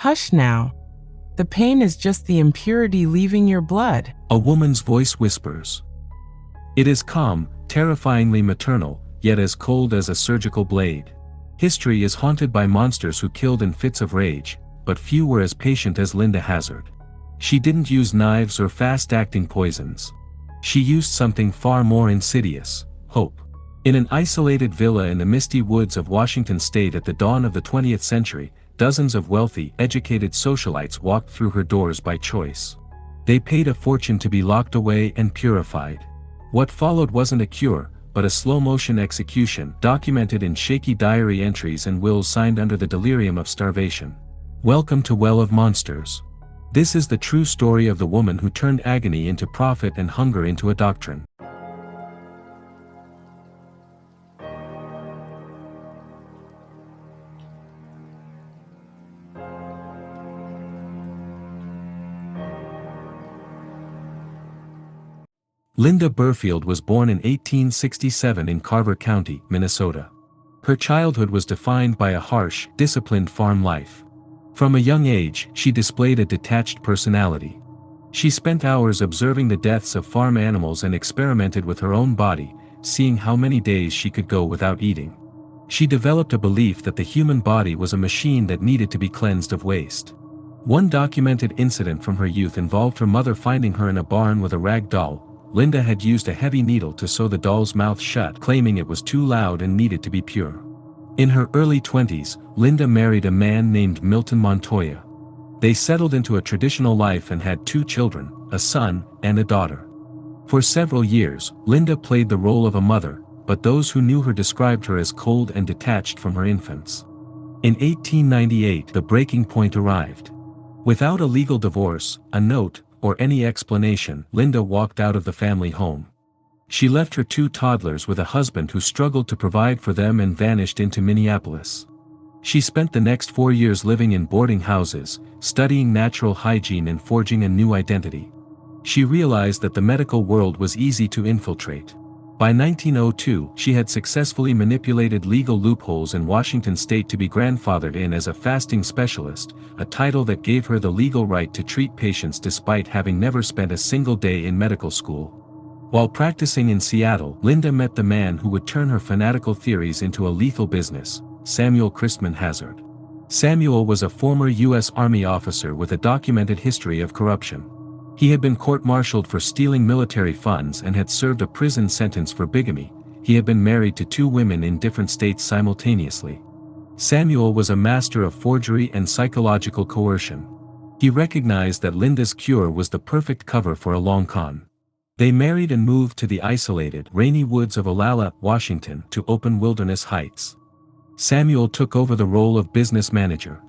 Hush now. The pain is just the impurity leaving your blood. A woman's voice whispers. It is calm, terrifyingly maternal, yet as cold as a surgical blade. History is haunted by monsters who killed in fits of rage, but few were as patient as Linda Hazzard. She didn't use knives or fast-acting poisons. She used something far more insidious: hope. In an isolated villa in the misty woods of Washington state at the dawn of the 20th century, dozens of wealthy, educated socialites walked through her doors by choice. They paid a fortune to be locked away and purified. What followed wasn't a cure, but a slow-motion execution, documented in shaky diary entries and wills signed under the delirium of starvation. Welcome to Well of Monsters. This is the true story of the woman who turned agony into profit and hunger into a doctrine. Linda Burfield was born in 1867 in Carver County, Minnesota. Her childhood was defined by a harsh, disciplined farm life. From a young age, she displayed a detached personality. She spent hours observing the deaths of farm animals and experimented with her own body, seeing how many days she could go without eating. She developed a belief that the human body was a machine that needed to be cleansed of waste. One documented incident from her youth involved her mother finding her in a barn with a rag doll. Linda had used a heavy needle to sew the doll's mouth shut, claiming it was too loud and needed to be pure. In her early 20s, Linda married a man named Milton Montoya. They settled into a traditional life and had 2 children, a son and a daughter. For several years, Linda played the role of a mother, but those who knew her described her as cold and detached from her infants. In 1898, the breaking point arrived. Without a legal divorce, a note, or any explanation, Linda walked out of the family home. She left her 2 toddlers with a husband who struggled to provide for them and vanished into Minneapolis. She spent the next 4 years living in boarding houses, studying natural hygiene and forging a new identity. She realized that the medical world was easy to infiltrate. By 1902, she had successfully manipulated legal loopholes in Washington state to be grandfathered in as a fasting specialist, a title that gave her the legal right to treat patients despite having never spent a single day in medical school. While practicing in Seattle, Linda met the man who would turn her fanatical theories into a lethal business, Samuel Christman Hazzard. Samuel was a former U.S. Army officer with a documented history of corruption. He had been court-martialed for stealing military funds and had served a prison sentence for bigamy. He had been married to 2 women in different states simultaneously. Samuel was a master of forgery and psychological coercion. He recognized that Linda's cure was the perfect cover for a long con. They married and moved to the isolated, rainy woods of Olalla, Washington, to open Wilderness Heights. Samuel took over the role of business manager.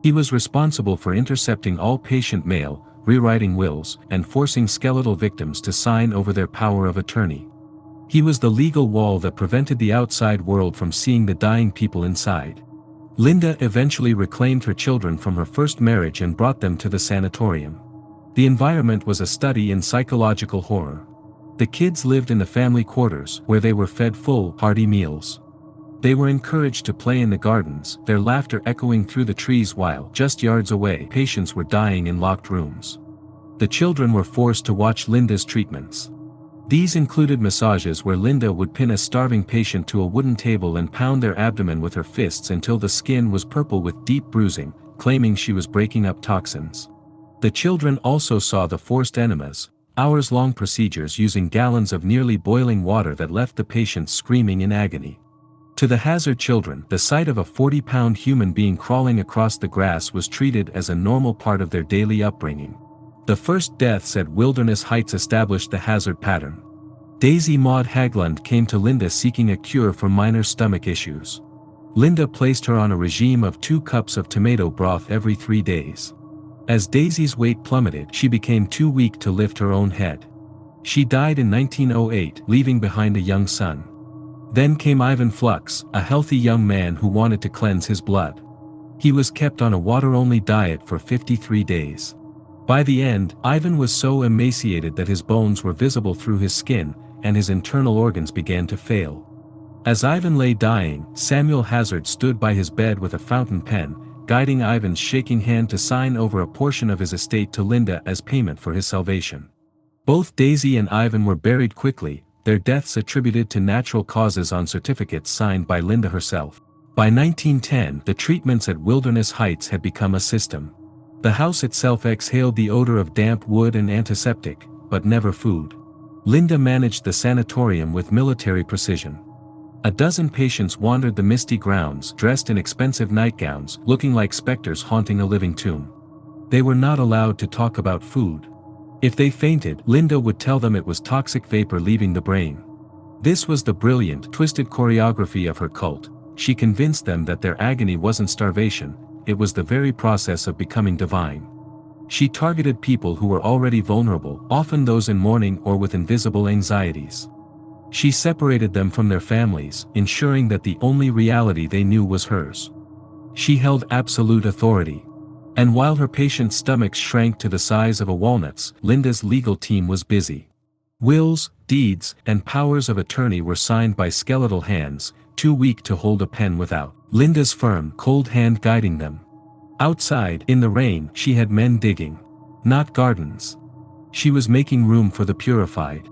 He was responsible for intercepting all patient mail, rewriting wills, and forcing skeletal victims to sign over their power of attorney. He was the legal wall that prevented the outside world from seeing the dying people inside. Linda eventually reclaimed her children from her first marriage and brought them to the sanatorium. The environment was a study in psychological horror. The kids lived in the family quarters, where they were fed full, hearty meals. They were encouraged to play in the gardens, their laughter echoing through the trees while, just yards away, patients were dying in locked rooms. The children were forced to watch Linda's treatments. These included massages where Linda would pin a starving patient to a wooden table and pound their abdomen with her fists until the skin was purple with deep bruising, claiming she was breaking up toxins. The children also saw the forced enemas, hours-long procedures using gallons of nearly boiling water that left the patients screaming in agony. To the Hazzard children, the sight of a 40-pound human being crawling across the grass was treated as a normal part of their daily upbringing. The first deaths at Wilderness Heights established the Hazzard pattern. Daisy Maud Haglund came to Linda seeking a cure for minor stomach issues. Linda placed her on a regime of 2 cups of tomato broth every 3 days. As Daisy's weight plummeted, she became too weak to lift her own head. She died in 1908, leaving behind a young son. Then came Ivan Flux, a healthy young man who wanted to cleanse his blood. He was kept on a water-only diet for 53 days. By the end, Ivan was so emaciated that his bones were visible through his skin, and his internal organs began to fail. As Ivan lay dying, Samuel Hazzard stood by his bed with a fountain pen, guiding Ivan's shaking hand to sign over a portion of his estate to Linda as payment for his salvation. Both Daisy and Ivan were buried quickly, their deaths attributed to natural causes on certificates signed by Linda herself. By 1910, the treatments at Wilderness Heights had become a system. The house itself exhaled the odor of damp wood and antiseptic, but never food. Linda managed the sanatorium with military precision. A dozen patients wandered the misty grounds dressed in expensive nightgowns, looking like specters haunting a living tomb. They were not allowed to talk about food. If they fainted, Linda would tell them it was toxic vapor leaving the brain. This was the brilliant, twisted choreography of her cult. She convinced them that their agony wasn't starvation, it was the very process of becoming divine. She targeted people who were already vulnerable, often those in mourning or with invisible anxieties. She separated them from their families, ensuring that the only reality they knew was hers. She held absolute authority. And while her patients' stomachs shrank to the size of a walnut's, Linda's legal team was busy. Wills, deeds, and powers of attorney were signed by skeletal hands, too weak to hold a pen without Linda's firm, cold hand guiding them. Outside, in the rain, she had men digging. Not gardens. She was making room for the purified.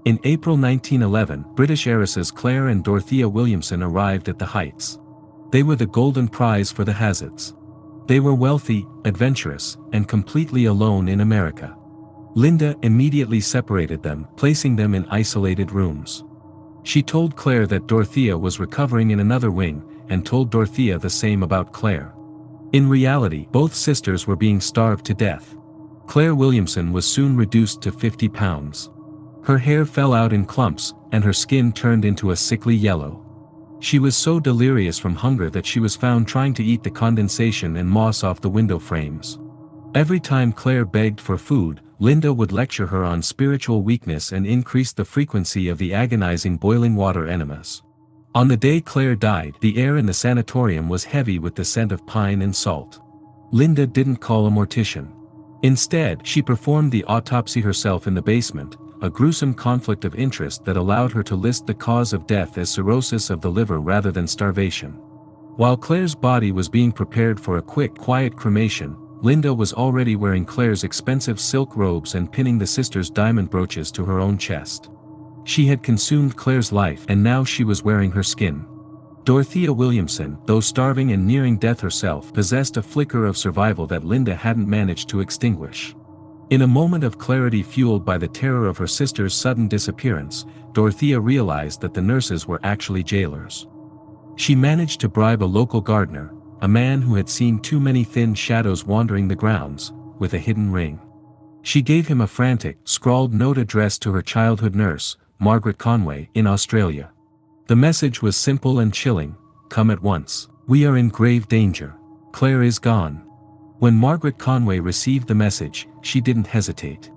In April 1911, British heiresses Claire and Dorothea Williamson arrived at the Heights. They were the golden prize for the Hazzards. They were wealthy, adventurous, and completely alone in America. Linda immediately separated them, placing them in isolated rooms. She told Claire that Dorothea was recovering in another wing, and told Dorothea the same about Claire. In reality, both sisters were being starved to death. Claire Williamson was soon reduced to 50 pounds. Her hair fell out in clumps, and her skin turned into a sickly yellow. She was so delirious from hunger that she was found trying to eat the condensation and moss off the window frames. Every time Claire begged for food, Linda would lecture her on spiritual weakness and increase the frequency of the agonizing boiling water enemas. On the day Claire died, the air in the sanatorium was heavy with the scent of pine and salt. Linda didn't call a mortician. Instead, she performed the autopsy herself in the basement, a gruesome conflict of interest that allowed her to list the cause of death as cirrhosis of the liver rather than starvation. While Claire's body was being prepared for a quick, quiet cremation, Linda was already wearing Claire's expensive silk robes and pinning the sisters' diamond brooches to her own chest. She had consumed Claire's life and now she was wearing her skin. Dorothea Williamson, though starving and nearing death herself, possessed a flicker of survival that Linda hadn't managed to extinguish. In a moment of clarity fueled by the terror of her sister's sudden disappearance, Dorothea realized that the nurses were actually jailers. She managed to bribe a local gardener, a man who had seen too many thin shadows wandering the grounds, with a hidden ring. She gave him a frantic, scrawled note addressed to her childhood nurse, Margaret Conway, in Australia. The message was simple and chilling: "Come at once. We are in grave danger. Claire is gone." When Margaret Conway received the message, she didn't hesitate.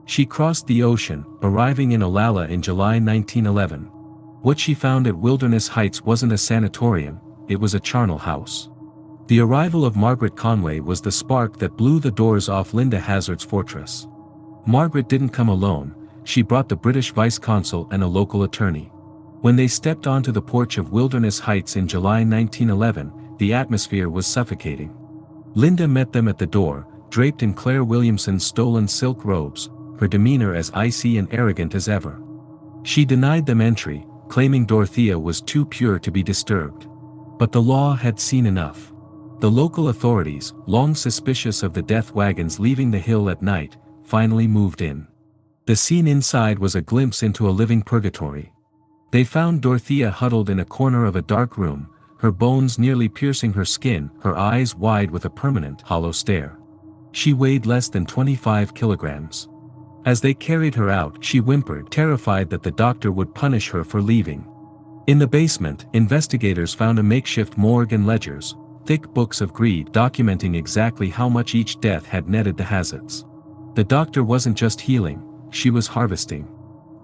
She crossed the ocean, arriving in Olalla in July 1911. What she found at Wilderness Heights wasn't a sanatorium, it was a charnel house. The arrival of Margaret Conway was the spark that blew the doors off Linda Hazzard's fortress. Margaret didn't come alone, she brought the British vice consul and a local attorney. When they stepped onto the porch of Wilderness Heights in July 1911, the atmosphere was suffocating. Linda met them at the door, draped in Claire Williamson's stolen silk robes, her demeanor as icy and arrogant as ever. She denied them entry, claiming Dorothea was too pure to be disturbed. But the law had seen enough. The local authorities, long suspicious of the death wagons leaving the hill at night, finally moved in. The scene inside was a glimpse into a living purgatory. They found Dorothea huddled in a corner of a dark room, her bones nearly piercing her skin, her eyes wide with a permanent, hollow stare. She weighed less than 25 kilograms. As they carried her out, she whimpered, terrified that the doctor would punish her for leaving. In the basement, investigators found a makeshift morgue and ledgers, thick books of greed documenting exactly how much each death had netted the Hazzards. The doctor wasn't just healing, she was harvesting.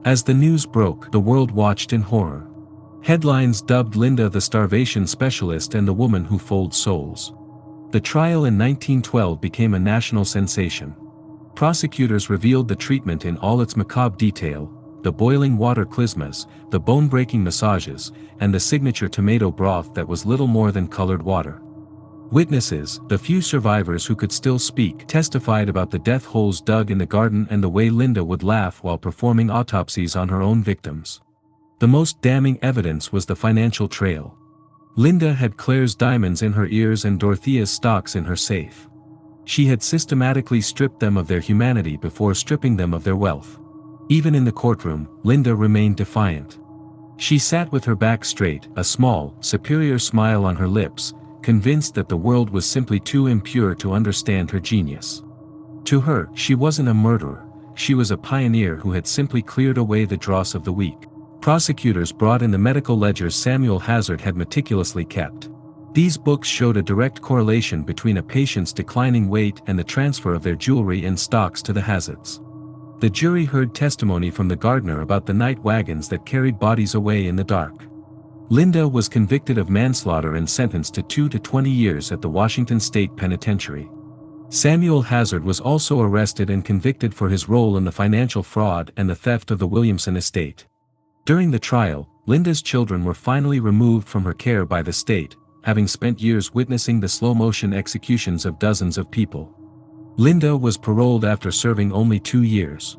As the news broke, the world watched in horror. Headlines dubbed Linda the starvation specialist and the woman who folds souls. The trial in 1912 became a national sensation. Prosecutors revealed the treatment in all its macabre detail: the boiling water klizmas, the bone-breaking massages, and the signature tomato broth that was little more than colored water. Witnesses, the few survivors who could still speak, testified about the death holes dug in the garden and the way Linda would laugh while performing autopsies on her own victims. The most damning evidence was the financial trail. Linda had Claire's diamonds in her ears and Dorothea's stocks in her safe. She had systematically stripped them of their humanity before stripping them of their wealth. Even in the courtroom, Linda remained defiant. She sat with her back straight, a small, superior smile on her lips, convinced that the world was simply too impure to understand her genius. To her, she wasn't a murderer, she was a pioneer who had simply cleared away the dross of the weak. Prosecutors brought in the medical ledgers Samuel Hazzard had meticulously kept. These books showed a direct correlation between a patient's declining weight and the transfer of their jewelry and stocks to the Hazzards. The jury heard testimony from the gardener about the night wagons that carried bodies away in the dark. Linda was convicted of manslaughter and sentenced to 2 to 20 years at the Washington State Penitentiary. Samuel Hazzard was also arrested and convicted for his role in the financial fraud and the theft of the Williamson estate. During the trial, Linda's children were finally removed from her care by the state, having spent years witnessing the slow-motion executions of dozens of people. Linda was paroled after serving only 2 years.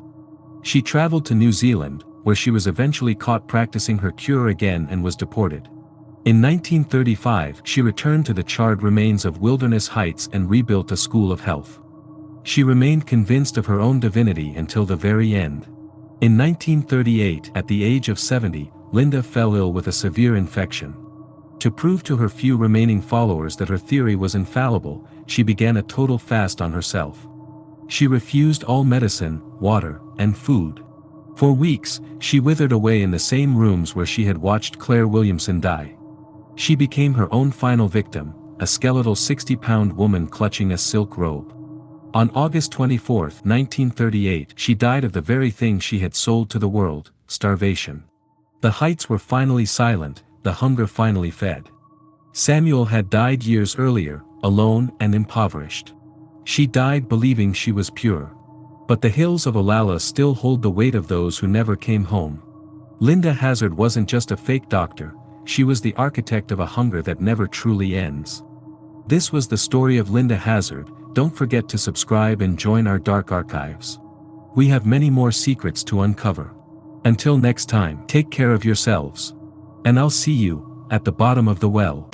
She traveled to New Zealand, where she was eventually caught practicing her cure again and was deported. In 1935, she returned to the charred remains of Wilderness Heights and rebuilt a school of health. She remained convinced of her own divinity until the very end. In 1938, at the age of 70, Linda fell ill with a severe infection. To prove to her few remaining followers that her theory was infallible, she began a total fast on herself. She refused all medicine, water, and food. For weeks, she withered away in the same rooms where she had watched Claire Williamson die. She became her own final victim, a skeletal 60-pound woman clutching a silk robe. On August 24, 1938, she died of the very thing she had sold to the world, starvation. The heights were finally silent, the hunger finally fed. Samuel had died years earlier, alone and impoverished. She died believing she was pure. But the hills of Olalla still hold the weight of those who never came home. Linda Hazzard wasn't just a fake doctor, she was the architect of a hunger that never truly ends. This was the story of Linda Hazzard. Don't forget to subscribe and join our dark archives. We have many more secrets to uncover. Until next time, take care of yourselves. And I'll see you at the bottom of the well.